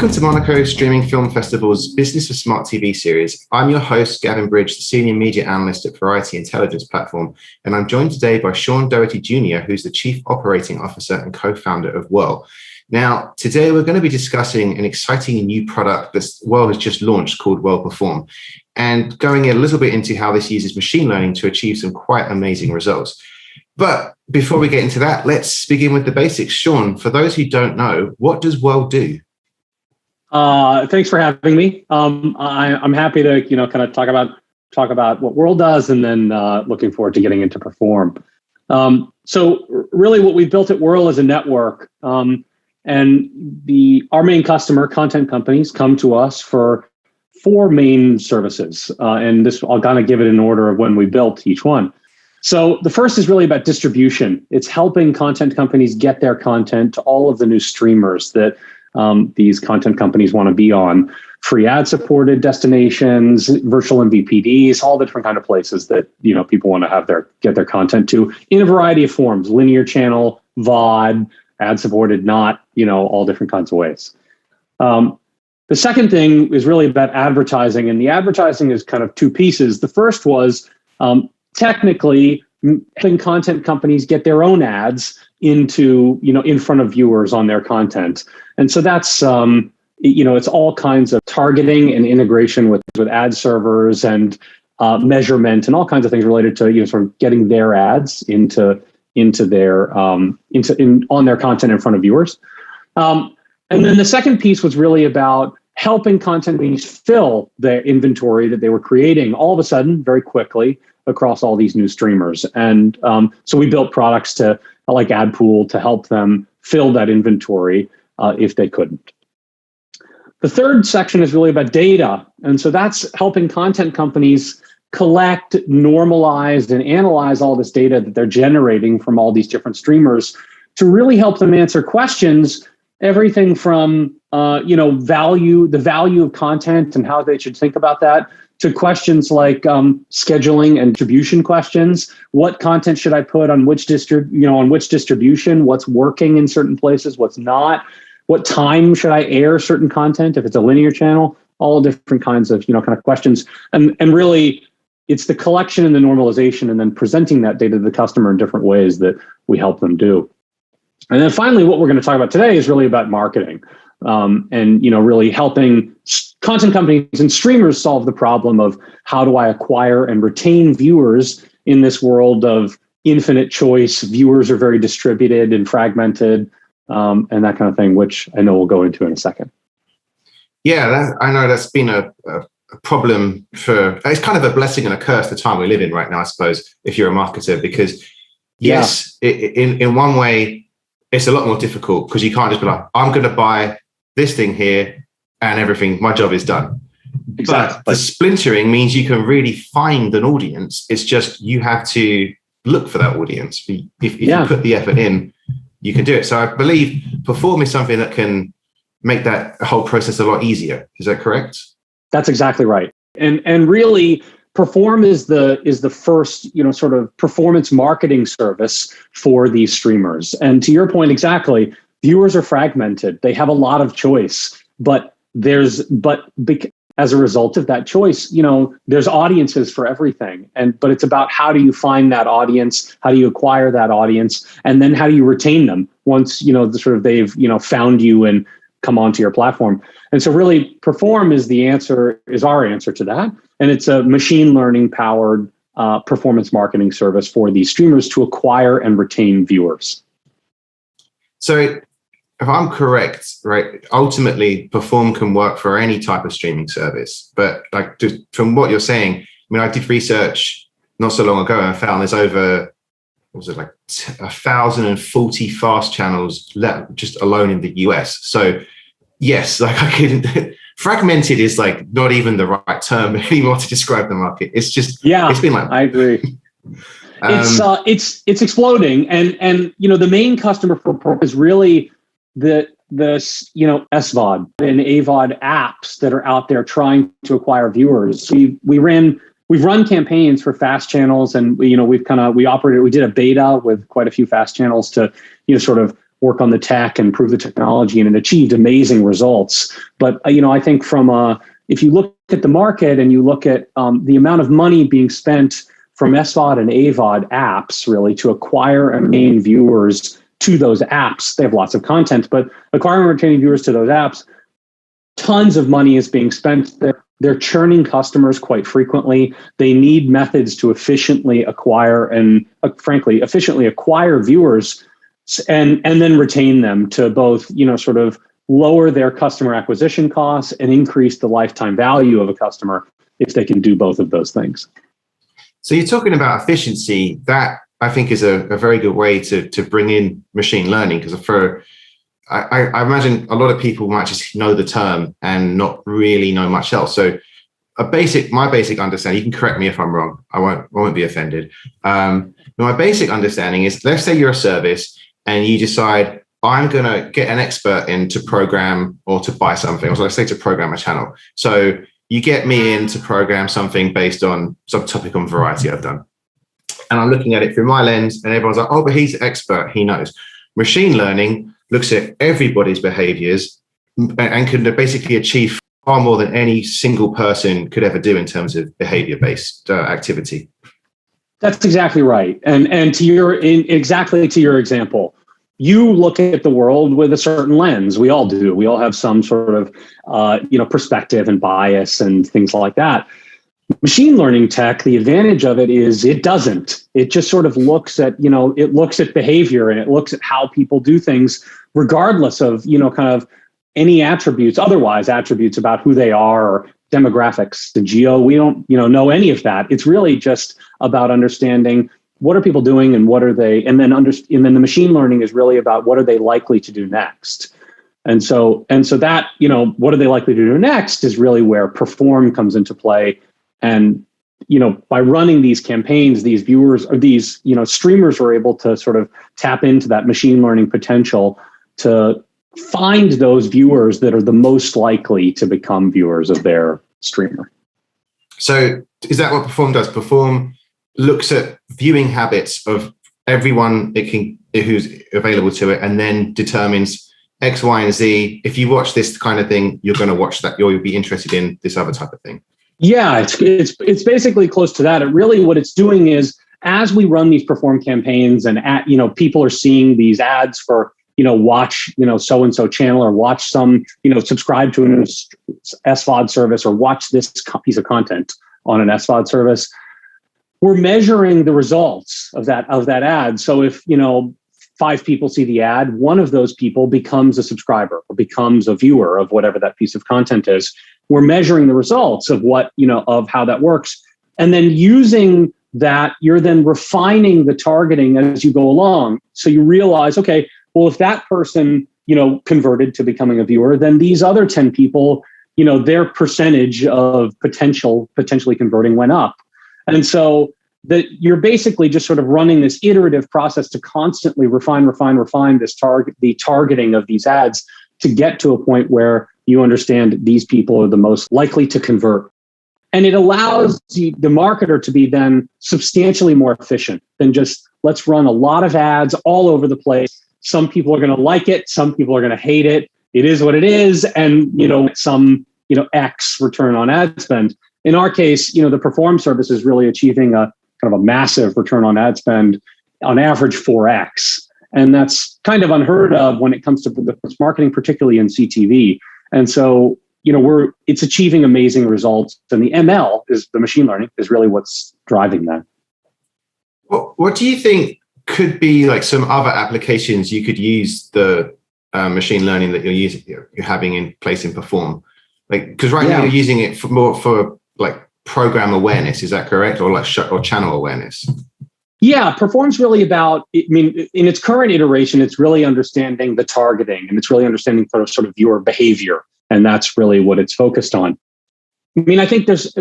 Welcome to Monaco Streaming Film Festival's Business of Smart TV series. I'm your host, Gavin Bridge, the Senior Media Analyst at Variety Intelligence Platform, and I'm joined today by Sean Doherty Jr., who's the Chief Operating Officer and co-founder of Wurl. Now, today we're going to be discussing an exciting new product that Wurl has just launched called Wurl Perform, and going a little bit into how this uses machine learning to achieve some quite amazing results. But before we get into that, let's begin with the basics. Sean, for those who don't know, what does Wurl do? Thanks for having me. I'm happy to, kind of talk about what Wurl does, and then looking forward to getting into Perform. So really, what we built at Wurl is a network, and our main customer, content companies, come to us for four main services, and this I'll kind of give it in order of when we built each one. So the first is really about distribution. It's helping content companies get their content to all of the new streamers that these content companies want to be on. Free ad-supported destinations, virtual MVPDs, all the different kind of places that people want to get their content to in a variety of forms: linear channel, VOD, ad-supported, not, all different kinds of ways. The second thing is really about advertising, and the advertising is kind of two pieces. The first was technically helping content companies get their own ads into, in front of viewers on their content. And so that's, it's all kinds of targeting and integration with ad servers and measurement and all kinds of things related to, sort of getting their ads on their content in front of viewers. And then the second piece was really about helping content companies fill the inventory that they were creating all of a sudden, very quickly, across all these new streamers. And so we built products like AdPool to help them fill that inventory if they couldn't. The third section is really about data. And so that's helping content companies collect, normalize, and analyze all this data that they're generating from all these different streamers to really help them answer questions, everything from the value of content and how they should think about that, to questions like scheduling and distribution questions. What content should I put on which distribution? What's working in certain places? What's not? What time should I air certain content if it's a linear channel? All different kinds of kind of questions. And really, it's the collection and the normalization, and then presenting that data to the customer in different ways that we help them do. And then finally, what we're going to talk about today is really about marketing, and really helping content companies and streamers solve the problem of how do I acquire and retain viewers in this world of infinite choice. Viewers are very distributed and fragmented, and that kind of thing, which I know we'll go into in a second. Yeah, I know that's been a problem it's kind of a blessing and a curse the time we live in right now, I suppose, if you're a marketer, because yes, in one way, it's a lot more difficult because you can't just be like, I'm going to buy this thing here and everything, my job is done. Exactly. But the splintering means you can really find an audience. It's just you have to look for that audience. If you put the effort in, you can do it. So I believe Perform is something that can make that whole process a lot easier. Is that correct? That's exactly right. And really, Perform is the first, sort of performance marketing service for these streamers. And to your point, exactly, viewers are fragmented. They have a lot of choice, but as a result of that choice, there's audiences for everything. But it's about how do you find that audience, how do you acquire that audience, and then how do you retain them once, they've, found you and come onto your platform. And so really Perform is our answer to that. And it's a machine learning powered performance marketing service for these streamers to acquire and retain viewers. So if I'm correct, right, ultimately Perform can work for any type of streaming service. But just from what you're saying, I did research not so long ago and I found there's over, 1,040 fast channels just alone in the US. So yes, fragmented is not even the right term anymore to describe the market. It's just, it's been I agree. It's exploding. And the main customer for Perform is really the SVOD and AVOD apps that are out there trying to acquire viewers. We've run campaigns for fast channels, and we did a beta with quite a few fast channels to sort of work on the tech and improve the technology, and it achieved amazing results. But I think if you look at the market and you look at the amount of money being spent from SVOD and AVOD apps, really, to acquire and retain viewers to those apps. They have lots of content, but acquiring and retaining viewers to those apps, tons of money is being spent. They're churning customers quite frequently. They need methods to efficiently acquire and, frankly, efficiently acquire viewers and then retain them to both, sort of lower their customer acquisition costs and increase the lifetime value of a customer if they can do both of those things. So you're talking about efficiency. That, I think, is a very good way to bring in machine learning, because I imagine a lot of people might just know the term and not really know much else. So my basic understanding, you can correct me if I'm wrong, I won't be offended. My basic understanding is, let's say you're a service and you decide, I'm going to get an expert in to program or to buy something, or let's say to program a channel. So you get me in to program something based on some topic on variety I've done. And I'm looking at it through my lens, and everyone's like, oh, but he's an expert, he knows. Machine learning looks at everybody's behaviors and can basically achieve far more than any single person could ever do in terms of behavior-based activity. That's exactly right. And exactly to your example, you look at the world with a certain lens. We all do. We all have some sort of, perspective and bias and things like that. Machine learning tech, the advantage of it is it doesn't. It just sort of looks at, it looks at behavior, and it looks at how people do things, regardless of, kind of any attributes about who they are, or demographics, the geo. We don't, know any of that. It's really just about understanding what are people doing and what are they, and then the machine learning is really about what are they likely to do next. And so that, what are they likely to do next is really where Perform comes into play. And, by running these campaigns, these viewers or these, streamers are able to sort of tap into that machine learning potential to find those viewers that are the most likely to become viewers of their streamer. So is that what Perform does? Perform looks at viewing habits of everyone who's available to it, and then determines X, Y, and Z. If you watch this kind of thing, you're going to watch that. You'll be interested in this other type of thing. Yeah, it's basically close to that. It really, what it's doing is, as we run these Perform campaigns, and people are seeing these ads for watch so and so channel, or watch some subscribe to an SVOD service, or watch this piece of content on an SVOD service. We're measuring the results of that ad. So if 5 people see the ad, one of those people becomes a subscriber or becomes a viewer of whatever that piece of content is. We're measuring the results of of how that works. And then using that, you're then refining the targeting as you go along. So you realize, okay, well, if that person, converted to becoming a viewer, then these other 10 people, their percentage of potentially converting went up. And so that you're basically just sort of running this iterative process to constantly refine the targeting of these ads to get to a point where you understand these people are the most likely to convert. And it allows the marketer to be then substantially more efficient than just, let's run a lot of ads all over the place. Some people are going to like it. Some people are going to hate it. It is what it is. And, some, X return on ad spend. In our case, the Perform service is really achieving a kind of a massive return on ad spend, on average 4X. And that's kind of unheard of when it comes to performance marketing, particularly in CTV. And so, it's achieving amazing results. And the ML, is the machine learning, is really what's driving that. What do you think could be like some other applications you could use the machine learning that you're having in place in Perform? Like, because now you're using it for like program awareness, is that correct? Or or channel awareness? Yeah, Perform's really about, in its current iteration, it's really understanding the targeting, and it's really understanding sort of viewer behavior. And that's really what it's focused on. I think there's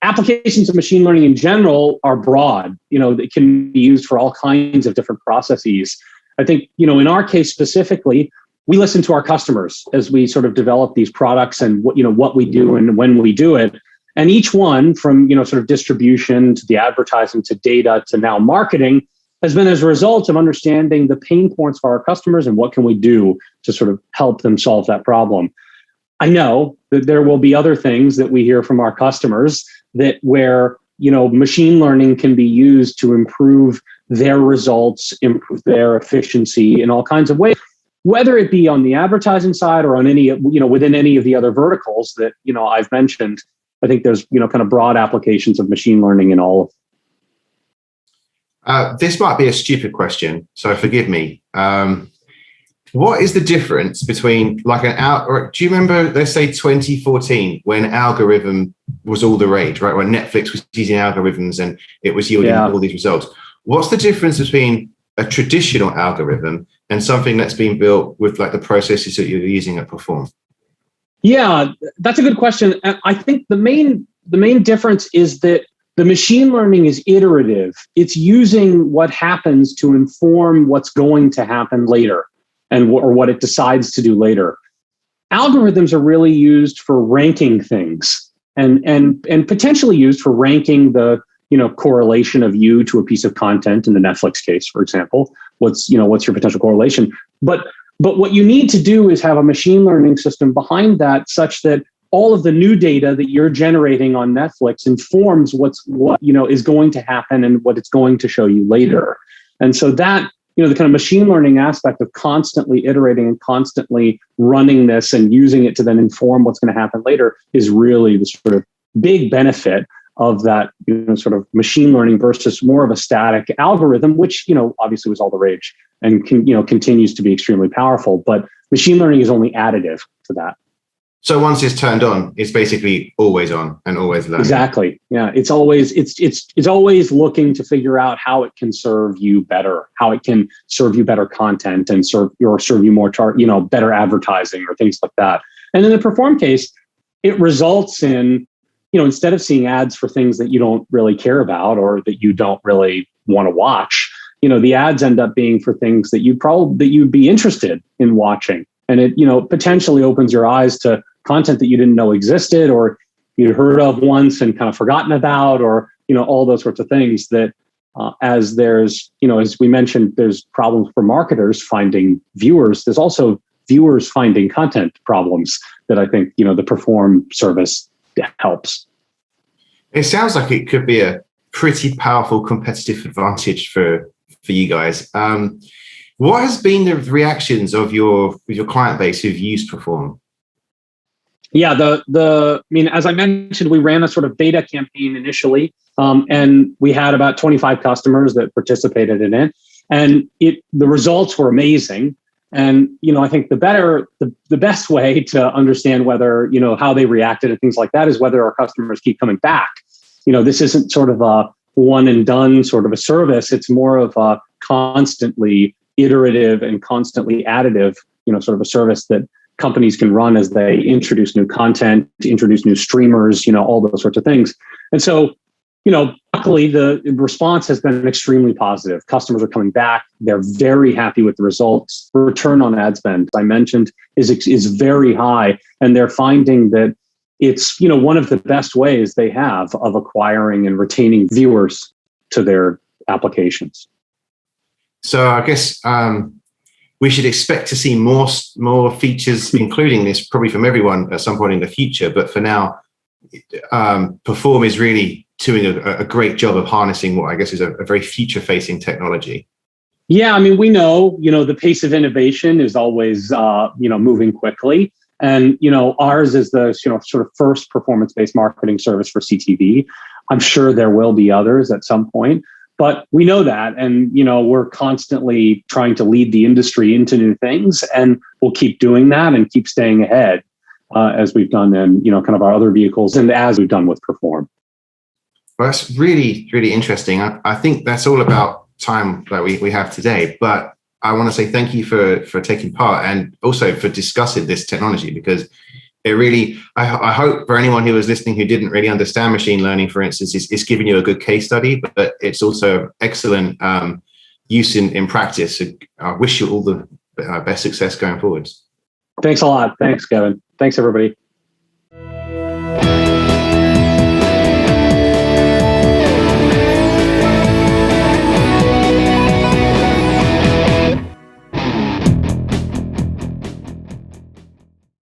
applications of machine learning in general are broad. It can be used for all kinds of different processes. I think, in our case specifically, we listen to our customers as we sort of develop these products and what we do and when we do it. And each one, from sort of distribution to the advertising to data to now marketing, has been as a result of understanding the pain points for our customers and what can we do to sort of help them solve that problem. I know that there will be other things that we hear from our customers that where, machine learning can be used to improve their results, improve their efficiency in all kinds of ways, whether it be on the advertising side or on any, within any of the other verticals that, I've mentioned. I think there's, kind of broad applications of machine learning in all of this might be a stupid question, so forgive me. What is the difference between do you remember, let's say 2014, when algorithm was all the rage, right? When Netflix was using algorithms and it was yielding all these results. What's the difference between a traditional algorithm and something that's been built with like the processes that you're using at Perform? Yeah, that's a good question. And I think the main difference is that the machine learning is iterative. It's using what happens to inform what's going to happen later or what it decides to do later. Algorithms are really used for ranking things and potentially used for ranking the correlation of you to a piece of content in the Netflix case, for example. What's your potential correlation? But what you need to do is have a machine learning system behind that such that all of the new data that you're generating on Netflix informs what is going to happen and what it's going to show you later. And so that, the kind of machine learning aspect of constantly iterating and constantly running this and using it to then inform what's going to happen later is really the sort of big benefit of that, sort of machine learning versus more of a static algorithm, which, obviously was all the rage and continues to be extremely powerful. But machine learning is only additive to that. So once it's turned on, it's basically always on and always learning. Exactly. Yeah. It's always looking to figure out how it can serve you better, how it can serve you better content and serve you more, better advertising or things like that. And in the Perform case, it results in, instead of seeing ads for things that you don't really care about or that you don't really want to watch, the ads end up being for things that you'd be interested in watching. And it, potentially opens your eyes to content that you didn't know existed or you'd heard of once and kind of forgotten about, or, all those sorts of things that as there's, as we mentioned, there's problems for marketers finding viewers. There's also viewers finding content problems that I think, the Perform service helps. It sounds like it could be a pretty powerful competitive advantage for you guys. What has been the reactions of your client base who've used Perform? Yeah, as I mentioned, we ran a sort of beta campaign initially, and we had about 25 customers that participated in it, and the results were amazing. And I think the best way to understand whether how they reacted and things like that is whether our customers keep coming back. This isn't sort of a one and done sort of a service. It's more of a constantly iterative and constantly additive, sort of a service that companies can run as they introduce new content, introduce new streamers, all those sorts of things. And so, luckily the response has been extremely positive. Customers are coming back. They're very happy with the results. Return on ad spend, as I mentioned, is very high. And they're finding that it's, one of the best ways they have of acquiring and retaining viewers to their applications. So I guess we should expect to see more features, including this, probably from everyone at some point in the future. But for now, Perform is really doing a great job of harnessing what I guess is a very future-facing technology. Yeah, I mean, we know, the pace of innovation is always, moving quickly. And, ours is the, sort of first performance-based marketing service for CTV. I'm sure there will be others at some point. But we know that, and we're constantly trying to lead the industry into new things, and we'll keep doing that and keep staying ahead as we've done in kind of our other vehicles and as we've done with Perform. Well, that's really, really interesting. I think that's all about time that we have today. But I want to say thank you for taking part and also for discussing this technology, because it really, I hope for anyone who was listening who didn't really understand machine learning, for instance, it's giving you a good case study, but it's also excellent use in practice. I wish you all the best success going forwards. Thanks a lot. Thanks, Gavin. Thanks, everybody.